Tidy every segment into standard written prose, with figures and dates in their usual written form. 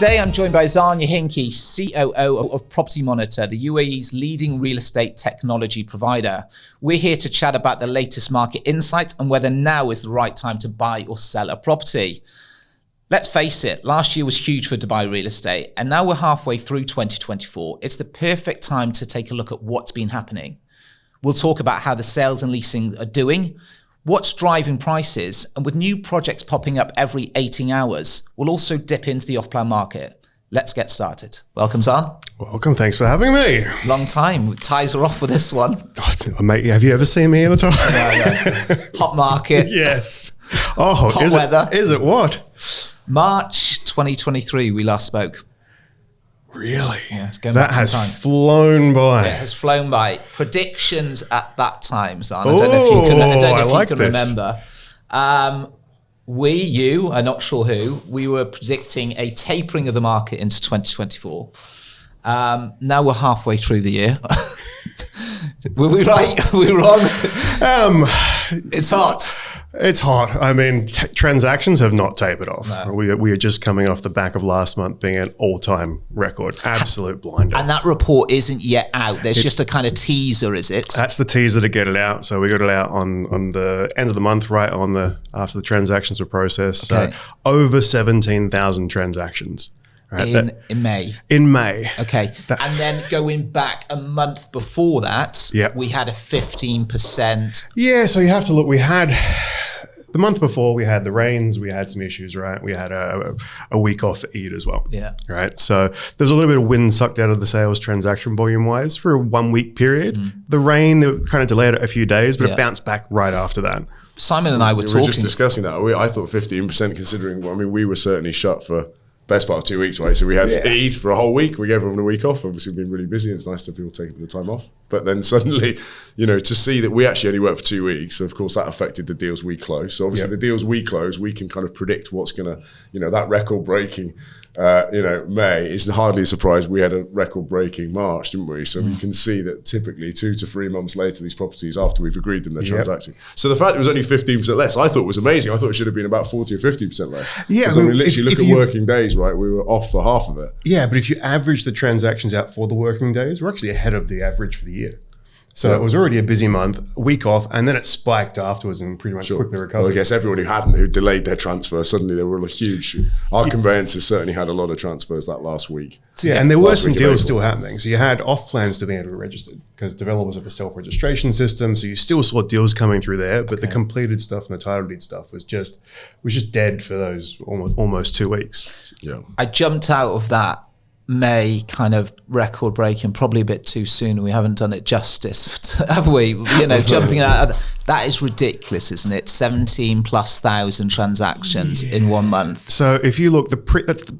Today I'm joined by Zhann Jochinke, COO of Property Monitor, the UAE's leading real estate technology provider. We're here to chat about the latest market insight and whether now is the right time to buy or sell a property. Let's face it, last year was huge for Dubai real estate, and now we're halfway through 2024. It's the perfect time to take a look at what's been happening. We'll talk about how the sales and leasing are doing, what's driving prices, and with new projects popping up every 18 hours, we'll also dip into the off-plan market. Let's get started. Welcome, Zhann. Welcome. Thanks for having me. Long time. Ties are off with this one. Oh, mate, have you ever seen me in a tie? No. Hot market. Yes. Oh, hot weather. Is it what? March 2023, we last spoke. Really? Yeah, it's going that back some time. has flown by. It has flown by. Predictions at that time, Zhann. I don't know if you can remember. I'm not sure who, we were predicting a tapering of the market into 2024. Now we're halfway through the year. Were we right? Were we wrong? It's hot. It's hot. I mean, transactions have not tapered off. No. We are just coming off the back of last month being an all-time record. Absolute blinder. And that report isn't yet out. There's just a kind of teaser, is it? That's the teaser to get it out. So we got it out on the end of the month, right after the transactions were processed. Okay. So over 17,000 transactions. Right? In May. In May. Okay. And then going back a month before that, we had a 15%. Yeah, so you have to look. We had the month before, we had the rains, we had some issues, right? We had a week off for Eid as well. Yeah. Right. So there's a little bit of wind sucked out of the sales transaction volume wise for a 1 week period. The rain, they kind of delayed it a few days, but it bounced back right after that. Simon and I were talking. We were just discussing that. I thought 15% considering, we were certainly shut for best part of 2 weeks, right? So we had Eid for a whole week. We gave everyone a week off. Obviously, we've been really busy. It's nice to have people taking a bit of time off. But then suddenly, to see that we actually only worked for 2 weeks, of course, that affected the deals we closed. So obviously, the deals we close, we can kind of predict what's going to, that record-breaking, May is hardly a surprise. We had a record-breaking March, didn't we? So we can see that typically 2 to 3 months later, these properties, after we've agreed them, they're transacting. So the fact it was only 15% less, I thought was amazing. I thought it should have been about 40 or 50% less. Yeah, literally look at working days, right? We were off for half of it. Yeah, but if you average the transactions out for the working days, we're actually ahead of the average for the year. So it was already a busy month, a week off, and then it spiked afterwards and pretty much quickly recovered. Well, I guess everyone who delayed their transfer, suddenly they were huge. Our conveyancers certainly had a lot of transfers that last week. Yeah, and there were some deals still happening. So you had off plans still being able to be registered because developers have a self-registration system. So you still saw deals coming through there, but the completed stuff and the title deed stuff was just dead for those almost 2 weeks. Yeah, I jumped out of that May kind of record breaking probably a bit too soon. We haven't done it justice, have we? Jumping out that is ridiculous, isn't it? 17,000+ transactions in 1 month. So if you look,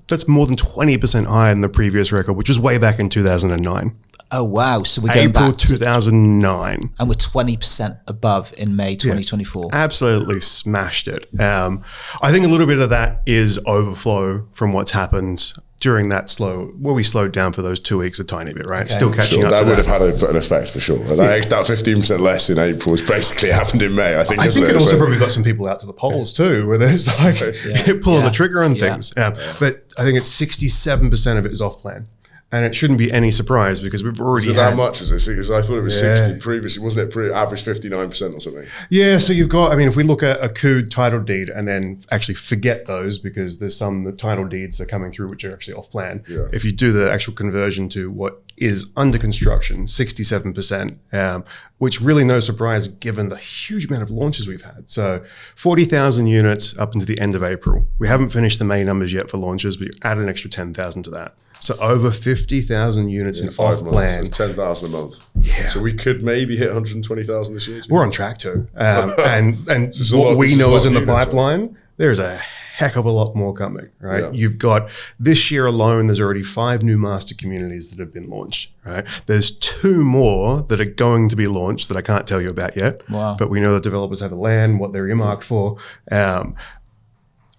that's more than 20% higher than the previous record, which was way back in 2009. Oh wow! So we're going April back to 2009, and we're 20% above in May 2024. Absolutely smashed it. I think a little bit of that is overflow from what's happened during that we slowed down for those 2 weeks a tiny bit, right? Okay. Still catching up. That would have had an effect for sure. That 15% less in April has basically happened in May. I think it also probably got some people out to the polls too, where there's pulling the trigger on things. But I think it's 67% of it is off plan. And it shouldn't be any surprise because we've already had... How much was it? Because I thought it was 60 previously. Wasn't it average 59% or something? Yeah, so you've got... if we look at a coup title deed and then actually forget those because there's some the title deeds are coming through which are actually off plan. Yeah. If you do the actual conversion to what is under construction, 67%, which really no surprise given the huge amount of launches we've had. So 40,000 units up into the end of April. We haven't finished the May numbers yet for launches, but you add an extra 10,000 to that. So over 50,000 units in off plan. That's 10,000 a month. Yeah. So we could maybe hit 120,000 this year. We're on track to. And what we know is in the pipeline, there's a heck of a lot more coming, right? Yeah. You've got this year alone, there's already 5 new master communities that have been launched, right? There's 2 more that are going to be launched that I can't tell you about yet. Wow. But we know that developers have a land, what they're earmarked for.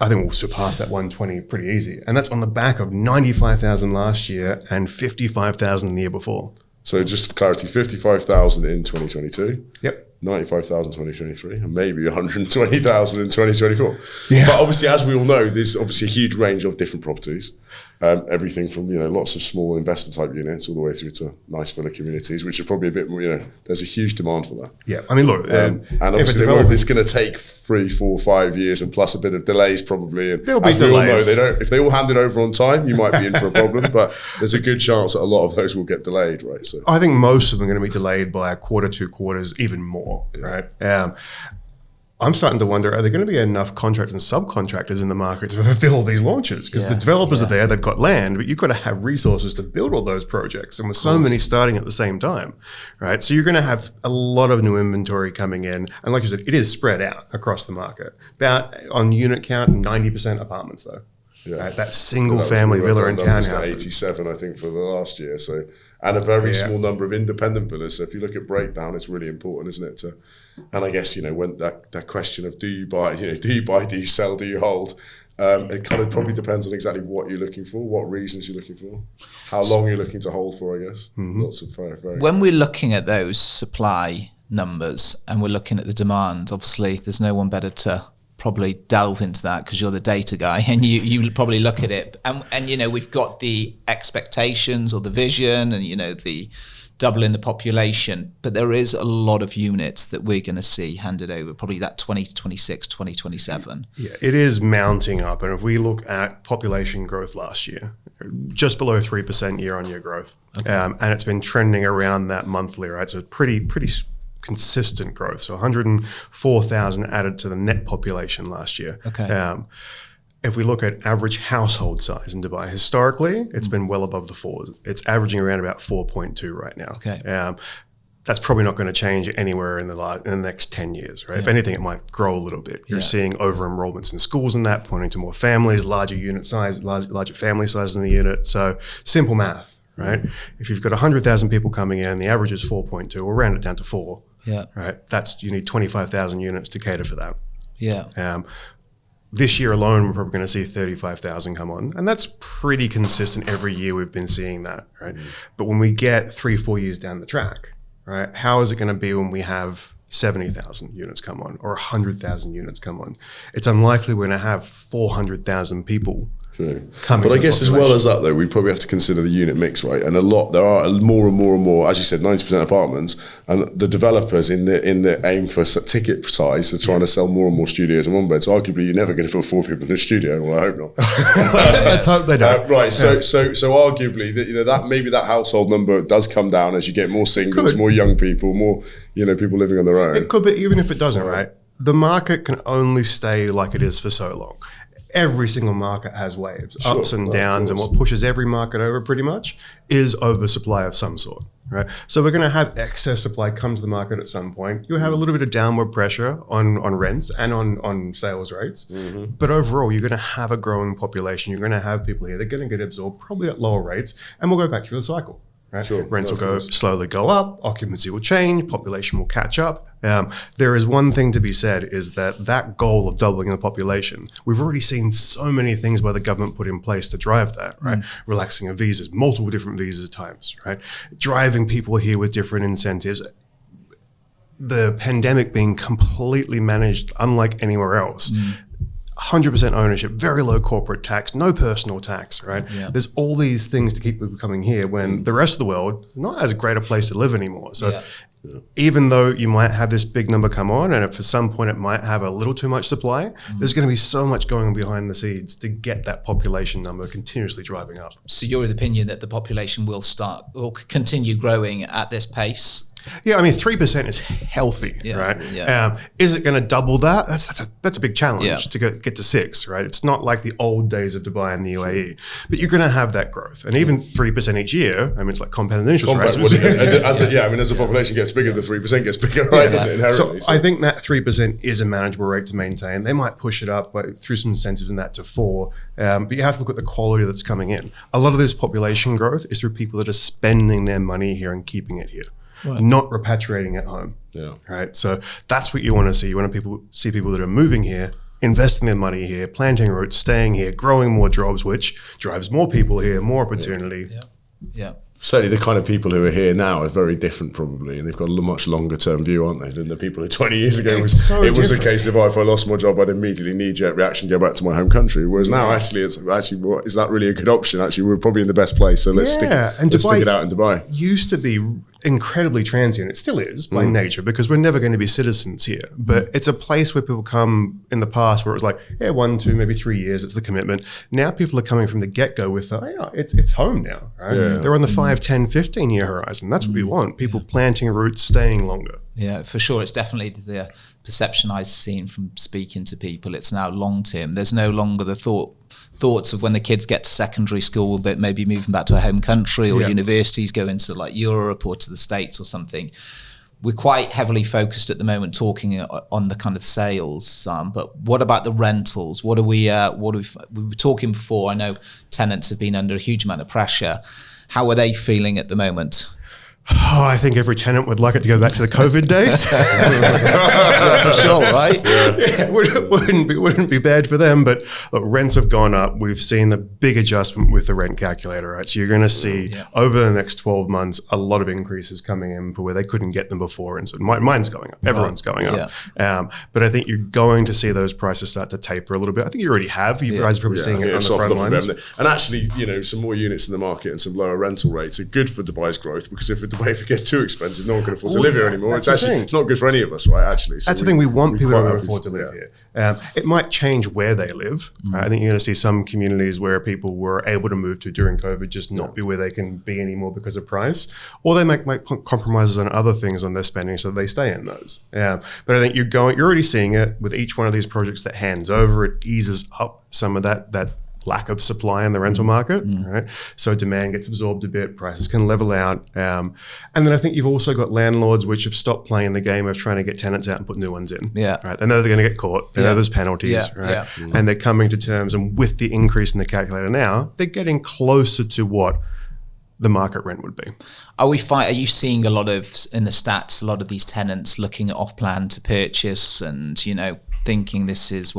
I think we'll surpass that 120 pretty easy. And that's on the back of 95,000 last year and 55,000 the year before. So just for clarity, 55,000 in 2022. Yep. 95,000 in 2023 and maybe 120,000 in 2024. Yeah. But obviously, as we all know, there's obviously a huge range of different properties. Everything from, lots of small investor type units all the way through to nice villa communities, which are probably a bit more, there's a huge demand for that. Yeah, I mean, look, and obviously it's going to take 3, 4, 5 years and plus a bit of delays probably. And there'll be as we all know, delays. if they all hand it over on time, you might be in for a problem, but there's a good chance that a lot of those will get delayed, right? So I think most of them are going to be delayed by a quarter, 2 quarters, even more, right? I'm starting to wonder, are there going to be enough contractors and subcontractors in the market to fulfill all these launches? Because the developers are there, they've got land, but you've got to have resources to build all those projects. And with so many starting at the same time, right? So you're going to have a lot of new inventory coming in. And like you said, it is spread out across the market. About on unit count, 90% apartments though. Yeah. Right? That single family villa and townhouses. 87, I think, for the last year. So, and a very small number of independent villas. So if you look at breakdown, it's really important, isn't it? And I guess, when that question of do you buy, do you sell, do you hold? It kind of probably depends on exactly what you're looking for, what reasons you're looking for, how long you're looking to hold for, I guess. Lots of very. When we're looking at those supply numbers and we're looking at the demand, obviously there's no one better to probably delve into that because you're the data guy and you probably look at it and we've got the expectations or the vision and the doubling the population, but there is a lot of units that we're going to see handed over, probably that 2026, 2027. Yeah, it is mounting up. And if we look at population growth last year, just below 3% year-on-year growth. Okay. And it's been trending around that monthly, right? So pretty consistent growth. So 104,000 added to the net population last year. Okay. If we look at average household size in Dubai, historically, it's been well above the 4s. It's averaging around about 4.2 right now. Okay. That's probably not going to change anywhere in the next 10 years, right? Yeah. If anything, it might grow a little bit. You're seeing over enrollments in schools and that, pointing to more families, larger unit size, larger family size in the unit. So simple math, right? If you've got 100,000 people coming in, the average is 4.2, we'll round it down to 4. Yeah. Right. You need 25,000 units to cater for that. Yeah. This year alone, we're probably going to see 35,000 come on. And that's pretty consistent every year we've been seeing that, right? But when we get 3-4 years down the track, right, how is it going to be when we have 70,000 units come on or 100,000 units come on? It's unlikely we're going to have 400,000 people But I guess as well as that, though, we probably have to consider the unit mix, right? And there are more and more, as you said, 90% apartments, and the developers in the aim for ticket size are trying to sell more and more studios and one beds. So arguably, you're never going to put 4 people in a studio. Well, I hope not. Let's hope they don't. Right. So arguably, that maybe that household number does come down as you get more singles, more young people, more people living on their own. It could, but even if it doesn't, right? The market can only stay like it is for so long. Every single market has waves, ups and downs, and what pushes every market over pretty much is oversupply of some sort, right? So we're going to have excess supply come to the market at some point. You'll have a little bit of downward pressure on rents and on sales rates, but overall you're going to have a growing population. You're going to have people here. They're going to get absorbed probably at lower rates, and we'll go back through the cycle. Right? Sure. Rents will slowly go up, occupancy will change, population will catch up. There is one thing to be said, is that goal of doubling the population, we've already seen so many things by the government put in place to drive that, right? Relaxing of visas, multiple different visa types, right? Driving people here with different incentives. The pandemic being completely managed unlike anywhere else. 100% ownership, very low corporate tax, no personal tax, right? Yeah. There's all these things to keep people coming here when the rest of the world is not as great a place to live anymore. So even though you might have this big number come on, and for some point it might have a little too much supply, there's going to be so much going on behind the scenes to get that population number continuously driving up. So you're of the opinion that the population will continue growing at this pace? Yeah, I mean, 3% is healthy, right? Yeah. Is it going to double that? That's a big challenge to get to 6, right? It's not like the old days of Dubai and the UAE, but you're going to have that growth, and even 3% each year. I mean, it's like compounded interest rates. As the population gets bigger, the 3% gets bigger, right? Doesn't it, inherently? So I think that 3% is a manageable rate to maintain. They might push it up through some incentives in that to 4, but you have to look at the quality that's coming in. A lot of this population growth is through people that are spending their money here and keeping it here. Right. Not repatriating at home. Yeah. Right. So that's what you want to see. You want to see people that are moving here, investing their money here, planting roots, staying here, growing more jobs, which drives more people here, more opportunity. Yeah. certainly the kind of people who are here now are very different probably, and they've got a much longer term view, aren't they, than the people who 20 years ago it was a case of, if I lost my job, I'd immediately knee-jerk reaction, go back to my home country. Whereas now actually it's actually, is that really a good option? Actually, we're probably in the best place, so let's stick it out in Dubai. Used to be incredibly transient. It still is by nature, because we're never going to be citizens here. But it's a place where people come in the past where it was like, 1, 2, maybe 3 years, it's the commitment. Now people are coming from the get-go with, it's home now, right? Yeah. They're on the 5, 10, 15-year horizon. That's what we want. People planting roots, staying longer. Yeah, for sure. It's definitely the perception I've seen from speaking to people. It's now long-term. There's no longer the thoughts of when the kids get to secondary school, but maybe moving back to a home country or universities, going to like Europe or to the States or something. We're quite heavily focused at the moment talking on the kind of sales, but what about the rentals? We were talking before, I know tenants have been under a huge amount of pressure. How are they feeling at the moment? Oh, I think every tenant would like it to go back to the COVID days. For sure, right? Yeah. Wouldn't be bad for them, but look, rents have gone up. We've seen the big adjustment with the rent calculator, right? So you're going to see over the next 12 months a lot of increases coming in for where they couldn't get them before, and so mine's going up. Everyone's going up. But I think you're going to see those prices start to taper a little bit. I think you already have. You guys are probably seeing it on the front lines. And actually, some more units in the market and some lower rental rates are good for Dubai's growth, because if it gets too expensive, no one can afford to live here anymore. It's not good for any of us, right? Actually, so that's the thing. We want people to afford to live here. It might change where they live. I think you're going to see some communities where people were able to move to during COVID just not be where they can be anymore because of price, or they make compromises on other things on their spending so they stay in those. But I think you're already seeing it with each one of these projects that hands over. It eases up some of that lack of supply in the rental market, right? So demand gets absorbed a bit, prices can level out. And then I think you've also got landlords which have stopped playing the game of trying to get tenants out and put new ones in. Right? They know they're going to get caught. They know there's penalties, right? And they're coming to terms, and with the increase in the calculator now, they're getting closer to what the market rent would be. Are you seeing a lot of, in the stats, a lot of these tenants looking at off-plan to purchase and, thinking this is,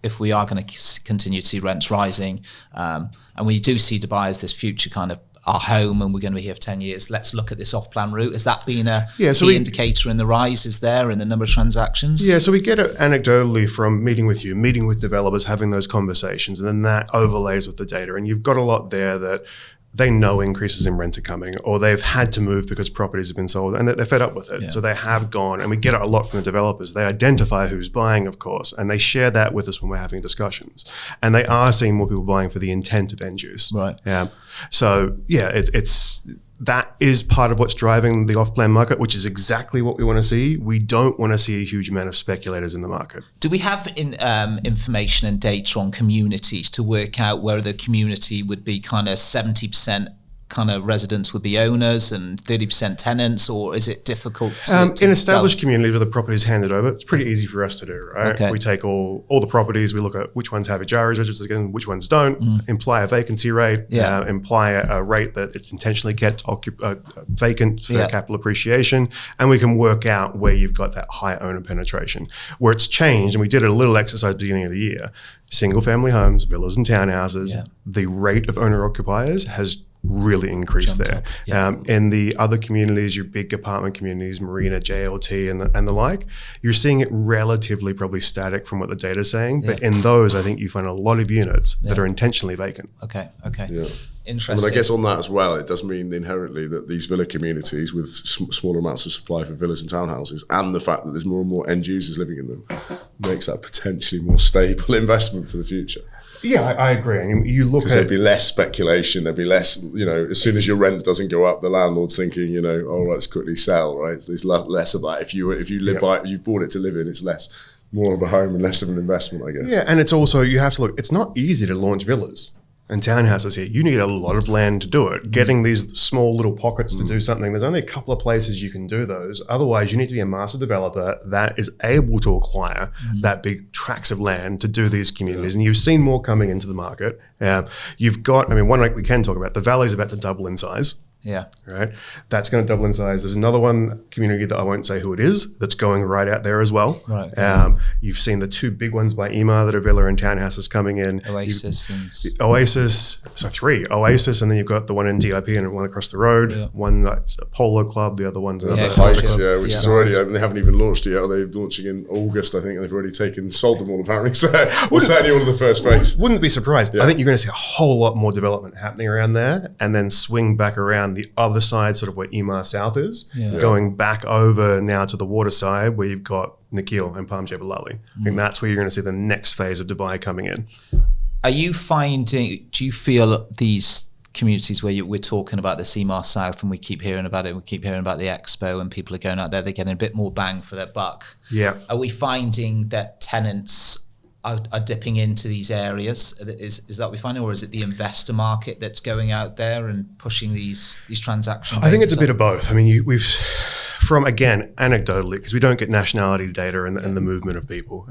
if we are going to continue to see rents rising, and we do see Dubai as this future kind of our home, and we're going to be here for 10 years, let's look at this off-plan route. Has that been a key indicator in the rise in the number of transactions? Yeah, so we get it anecdotally from meeting with developers, having those conversations, and then that overlays with the data. And you've got a lot there that they know increases in rent are coming, or they've had to move because properties have been sold, and they're fed up with it. So they have gone, and we get it a lot from the developers. They identify who's buying, of course, and they share that with us when we're having discussions. And they are seeing more people buying for the intent of end use. Right. So that is part of what's driving the off-plan market, which is exactly what we want to see. We don't want to see a huge amount of speculators in the market. Do we have information and data on communities to work out where the community would be kind of 70% kind of residents would be owners and 30% tenants, or is it difficult to in established communities where the property is handed over? It's pretty easy for us to do, right? Okay. We take all the properties, we look at which ones have a JARES registered again, which ones don't, imply a vacancy rate, imply a rate that it's intentionally kept vacant for capital appreciation, and we can work out where you've got that high owner penetration. Where it's changed, and we did a little exercise at the beginning of the year, single family homes, villas and townhouses, the rate of owner occupiers has really increased there. In the other communities, your big apartment communities, Marina, JLT, and the like, you're seeing it relatively probably static from what the data's saying. But in those, I think you find a lot of units that are intentionally vacant. Okay. Yeah. Interesting. I mean, I guess on that as well, it does mean inherently that these villa communities with smaller amounts of supply for villas and townhouses, and the fact that there's more and more end users living in them, makes that potentially more stable investment for the future. Yeah, I agree. I mean, you look at, there'd be less speculation. There'd be less, as soon as your rent doesn't go up, the landlord's thinking, let's quickly sell, right? There's less of that. If you live by it, you've bought it to live in, it's more of a home and less of an investment, I guess. Yeah, and it's also, you have to look, it's not easy to launch villas and townhouses here. You need a lot of land to do it. Getting these small little pockets to do something, there's only a couple of places you can do those. Otherwise, you need to be a master developer that is able to acquire that big tracts of land to do these communities. And you've seen more coming into the market. You've got, one we can talk about, the valley's about to double in size. Yeah. Right. That's going to double in size. There's another one community that I won't say who it is that's going right out there as well. Right. You've seen the two big ones by EMA that are villa and townhouses coming in. Oasis. So 3. Oasis, and then you've got the one in DIP and one across the road. Yeah. One that's a polo club. The other one's another Heights, which is already open. They haven't even launched it yet. They're launching in August, I think, and they've already sold them all apparently. So we're certainly all of the first phase. Wouldn't be surprised. I think you're going to see a whole lot more development happening around there, and then swing back around the other side, sort of where Emar South is, going back over now to the water side where you've got Nakheel and Palm Jebel Ali. I think that's where you're going to see the next phase of Dubai coming in. Are you finding, do you feel these communities where we're talking about the Emar South and we keep hearing about it, we keep hearing about the Expo and people are going out there, they're getting a bit more bang for their buck? Yeah. Are we finding that tenants are dipping into these areas? Is that what we're finding, or is it the investor market that's going out there and pushing these transactions? I think it's a bit of both. I mean, we've, from, again, anecdotally, because we don't get nationality data and the movement of people,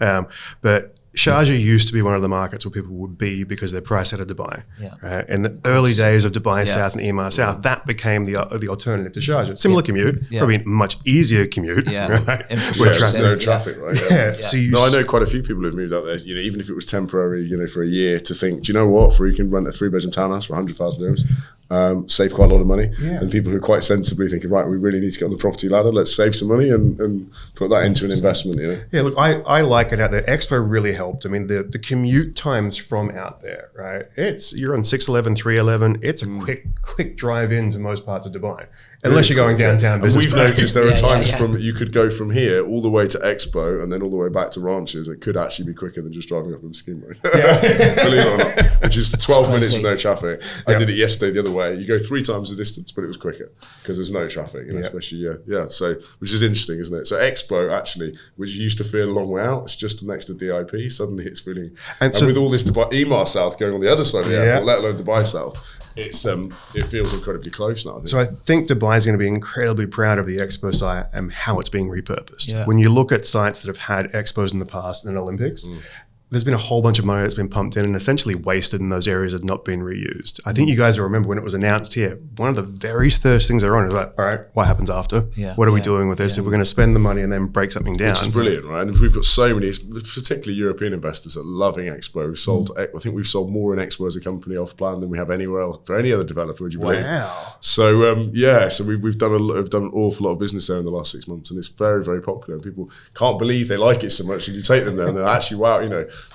but Sharjah used to be one of the markets where people would be because they're priced out of Dubai. Yeah. Right? In the early days of Dubai South and Emar South, that became the alternative to Sharjah. Similar commute, probably a much easier commute. Right? There's no traffic, right? So I know quite a few people who've moved out there, even if it was temporary, for a year, to think, do you know what, you can rent a 3-bedroom townhouse for 100,000 dirhams. Save quite a lot of money, and people who are quite sensibly thinking, right, we really need to get on the property ladder, let's save some money and put that into an investment. Yeah, look, I like it out there. Expo really helped. I mean, the commute times from out there, right? You're on 611, 311. It's a quick drive into most parts of Dubai. Unless you're going downtown business. We've noticed there are times you could go from here all the way to Expo and then all the way back to Ranches. It could actually be quicker than just driving up on Scheme Road. Believe it or not. Which is 12 minutes with no traffic. I did it yesterday the other way. You go 3 times the distance, but it was quicker because there's no traffic, especially, so, which is interesting, isn't it? So Expo, actually, which used to feel a long way out, it's just next to DIP, suddenly it's feeling, and with all this Dubai, Emar South going on the other side of the airport, let alone Dubai South, it feels incredibly close now, I think. So I think Dubai is going to be incredibly proud of the Expo site and how it's being repurposed. Yeah. When you look at sites that have had Expos in the past and Olympics, there's been a whole bunch of money that's been pumped in and essentially wasted in those areas that have not been reused. I think you guys will remember when it was announced here, one of the very first things they're on is like, all right, what happens after? Yeah. What are we doing with this? If we're going to spend the money and then break something down. Which is brilliant, right? And we've got so many, particularly European investors that are loving Expo. I think we've sold more in Expo as a company off plan than we have anywhere else for any other developer, would you believe? Wow. So, so we've done an awful lot of business there in the last 6 months, and it's very, very popular. And people can't believe they like it so much, and you take them there and they're actually, wow,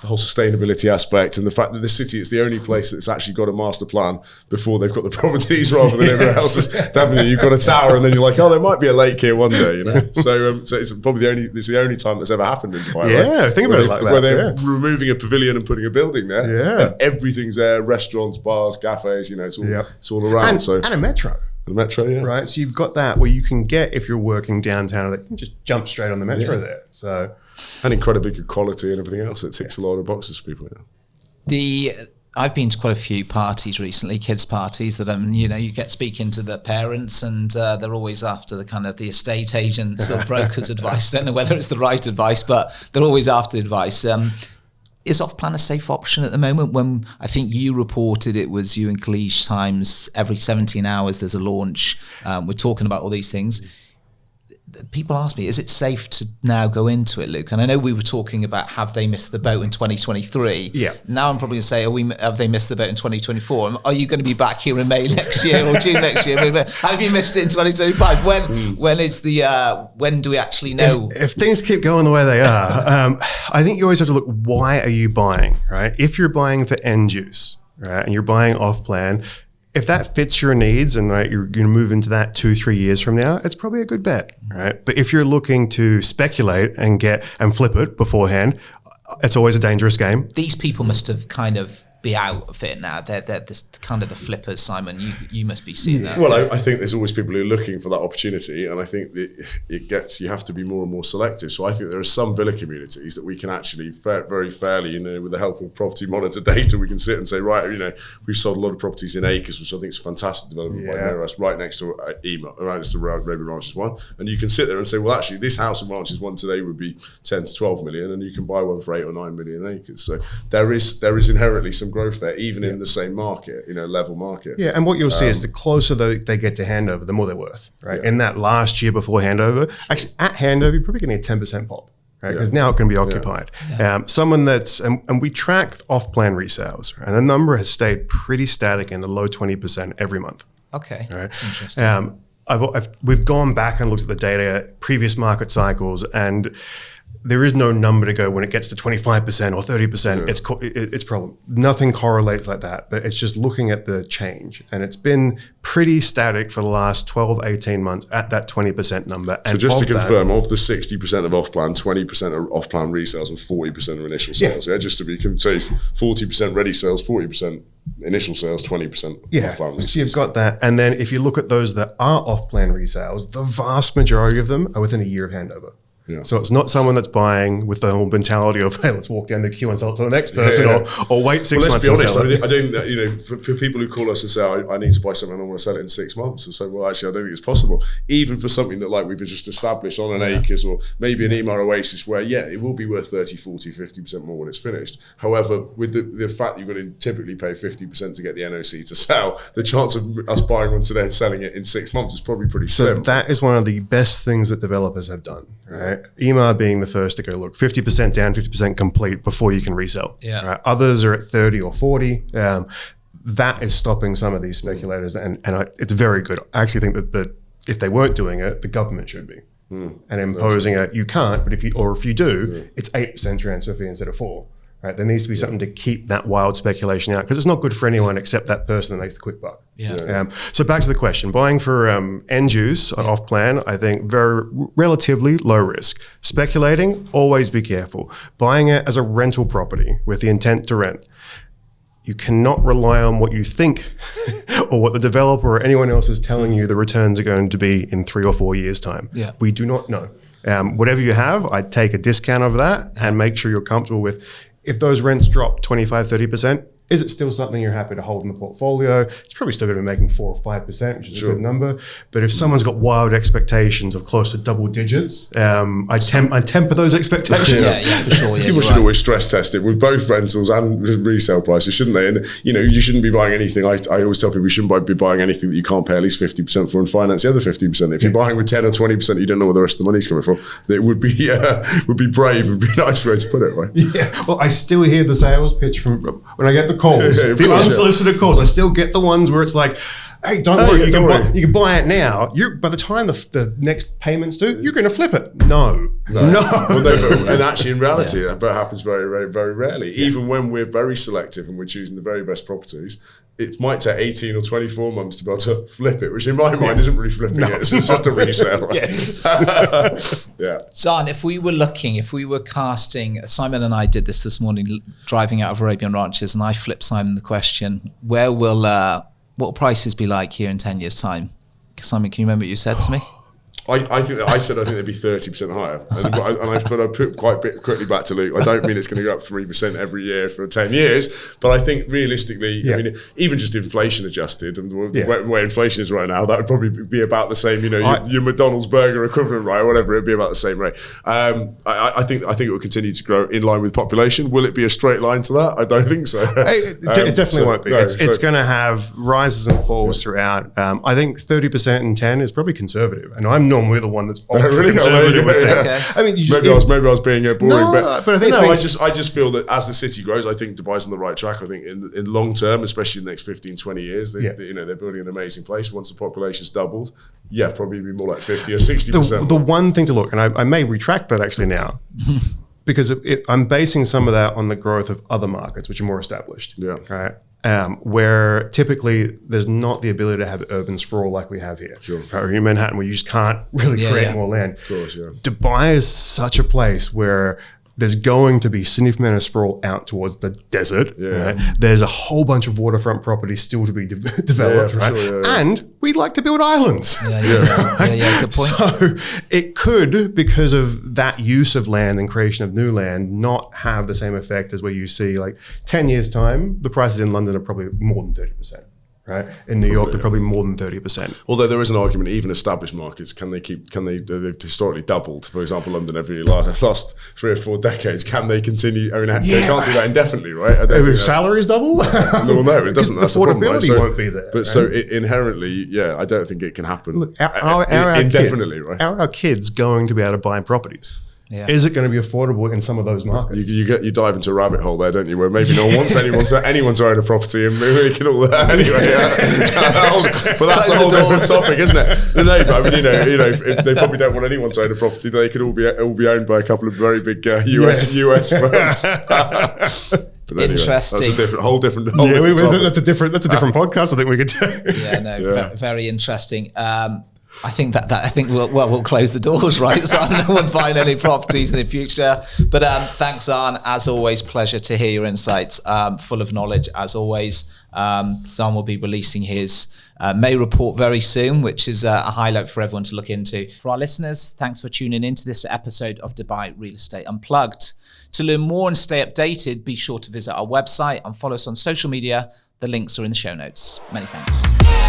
the whole sustainability aspect and the fact that the city, it's the only place that's actually got a master plan before they've got the properties rather than everywhere else. You've got a tower and then you're like, oh, there might be a lake here one day, So it's probably the only time that's ever happened in Dubai. Yeah, right? Think about it like that. Where they're removing a pavilion and putting a building there. Yeah. And everything's there, restaurants, bars, cafes, it's all around. And a metro. The metro, right? So you've got that where you can get, if you're working downtown, you can just jump straight on the metro there. So, and incredibly good quality and everything else. It ticks a lot of boxes for people. I've been to quite a few parties recently, kids' parties that you get speaking to the parents, and they're always after the kind of the estate agents or brokers' advice. I don't know whether it's the right advice, but they're always after the advice. Is off-plan a safe option at the moment? When I think you reported it was you and Khalij Times, every 17 hours there's a launch. We're talking about all these things. People ask me, is it safe to now go into it, Luke? And I know we were talking about have they missed the boat in 2023? Yeah. Now I'm probably going to say, have they missed the boat in 2024? Are you going to be back here in May next year or June next year? Have you missed it in 2025? When do we actually know? If things keep going the way they are, I think you always have to look, why are you buying, right? If you're buying for end use, right, and you're buying off plan, if that fits your needs and you're going to move into that 2-3 years from now, it's probably a good bet, right? But if you're looking to speculate and flip it beforehand, it's always a dangerous game. These people must have kind of be out of it now. They're this kind of the flippers, Simon. You must be seeing that. Well, I think there's always people who are looking for that opportunity, and I think that you have to be more and more selective. So I think there are some villa communities that we can actually very fairly, with the help of property monitor data, we can sit and say, right, we've sold a lot of properties in Acres, which I think is a fantastic development by Neras, right next to EMA, right next to Raven Ranches 1. And you can sit there and say, well, actually, this house in Ranches 1 today would be 10 to 12 million, and you can buy one for 8 or 9 million acres. So there is inherently some long-term growth there, even in the same market, level market. Yeah, and what you'll see is the closer they get to handover, the more they're worth, right? In that last year before handover, actually at handover, you're probably getting a 10% pop. Right, because now it can be occupied. Someone that's, and we track off-plan resales, and the number has stayed pretty static in the low 20% every month. Okay, right? That's interesting. We've gone back and looked at the data, previous market cycles, and there is no number to go when it gets to 25% or 30%. It's probably nothing correlates like that, but it's just looking at the change, and it's been pretty static for the last 12, 18 months at that 20% number. So and just to confirm, of the 60% of off-plan, 20% are off-plan resales and 40% are initial sales. Yeah, just to be safe, 40% ready sales, 40% initial sales, 20% off-plan resales. So you've got that, and then if you look at those that are off-plan resales, the vast majority of them are within a year of handover. Yeah. So it's not someone that's buying with the whole mentality of, hey, let's walk down the queue and sell it to the next person, or wait 6 months. Let's be honest. I think for people who call us and say, I need to buy something and I want to sell it in 6 months, and say, well, actually, I don't think it's possible. Even for something that we've just established on an acres, or maybe an Emaar Oasis, where it will be worth 30, 40, 50% more when it's finished. However, with the fact that you're going to typically pay 50% to get the NOC to sell, the chance of us buying one today and selling it in 6 months is probably pretty slim. So that is one of the best things that developers have done, right? Emaar being the first to go, look, 50% down, 50% complete before you can resell. Yeah. Right? Others are at 30 or 40. That is stopping some of these speculators, and it's very good. I actually think that if they weren't doing it, the government should be. And imposing you can't, but if you do, it's 8% transfer fee instead of 4%. Right? There needs to be something to keep that wild speculation out, because it's not good for anyone except that person that makes the quick buck. So back to the question, buying for end use off plan, I think very relatively low risk. Speculating, always be careful. Buying it as a rental property with the intent to rent, you cannot rely on what you think or what the developer or anyone else is telling you the returns are going to be in 3 or 4 years' time. We do not know. Whatever you have, I'd take a discount of that and make sure you're comfortable with. If those rents drop 25, 30%, is it still something you're happy to hold in the portfolio? It's probably still going to be making 4 or 5%, which is a good number. But if someone's got wild expectations of close to double digits, I temper those expectations. For sure. People should always stress test it with both rentals and resale prices, shouldn't they? And you shouldn't be buying anything. I always tell people you shouldn't be buying anything that you can't pay at least 50% for and finance the other 50%. If you're buying with 10 or 20%, you don't know where the rest of the money's coming from. It would be brave. It would be a nice way to put it, right? Yeah. Well, I still hear the sales pitch from when I get the calls, the unsolicited calls. I still get the ones where it's like, hey, don't worry, you can buy it now. By the time the next payment's due, you're going to flip it. No. Well, and actually, in reality, that happens very, very, very rarely. Even when we're very selective and we're choosing the very best properties, it might take 18 or 24 months to be able to flip it, which in my mind isn't really flipping it. It's just a resale. Right? Yes. Zhann, if we were casting, Simon and I did this morning, driving out of Arabian Ranches, and I flipped Simon the question, what will prices be like here in 10 years' time? Simon, can you remember what you said to me? I think they'd be 30% higher, but I put quite a bit quickly back to Luke. I don't mean it's going to go up 3% every year for 10 years, but I think realistically, I mean, even just inflation adjusted, and where inflation is right now, that would probably be about the same. Your McDonald's burger equivalent, right, or whatever, it'd be about the same rate. I think it will continue to grow in line with population. Will it be a straight line to that? I don't think so. It definitely won't be. It's going to have rises and falls throughout. I think 30% in 10 is probably conservative, and I'm normally the one that's really conservative with that. Okay. I mean, maybe I was being boring, but I just feel that as the city grows, I think Dubai's on the right track. I think in long term, especially in the next 15, 20 years, they're building an amazing place. Once the population's doubled, probably be more like 50 or 60%. The one thing to look, and I may retract that actually now, because I'm basing some of that on the growth of other markets which are more established. Right. Where typically there's not the ability to have urban sprawl like we have here. Or in Manhattan, where you just can't really create more land. Of course, Dubai is such a place where there's going to be significant amount of sprawl out towards the desert. Right? There's a whole bunch of waterfront properties still to be developed, right? Sure, and we like to build islands. Good point. So it could, because of that use of land and creation of new land, not have the same effect as where you see 10 years time, the prices in London are probably more than 30%. right? In New York, they're probably more than 30%. Although there is an argument, even established markets, they've historically doubled. For example, London every last 3 or 4 decades. Can they continue? I mean, they can't do that indefinitely, right? If salaries double? No, it doesn't. That's the problem, right? Affordability won't be there. But right? so inherently, I don't think it can happen Look, indefinitely, right? Are our kids going to be able to buy properties? Yeah. Is it going to be affordable in some of those markets? You dive into a rabbit hole there, don't you? Where maybe no one wants anyone to own a property, and we can all anyway. But that's a whole different topic, isn't it? No, but I mean, if they probably don't want anyone to own a property, they could all be owned by a couple of very big US firms. But anyway, interesting. That's a whole different. That's a different podcast. I think we could do. Yeah, very interesting. I think we'll close the doors, right? So no one buying any properties in the future. But thanks, Zhann. As always, pleasure to hear your insights. Full of knowledge, as always. Zhann will be releasing his May report very soon, which is a highlight for everyone to look into. For our listeners, thanks for tuning into this episode of Dubai Real Estate Unplugged. To learn more and stay updated, be sure to visit our website and follow us on social media. The links are in the show notes. Many thanks.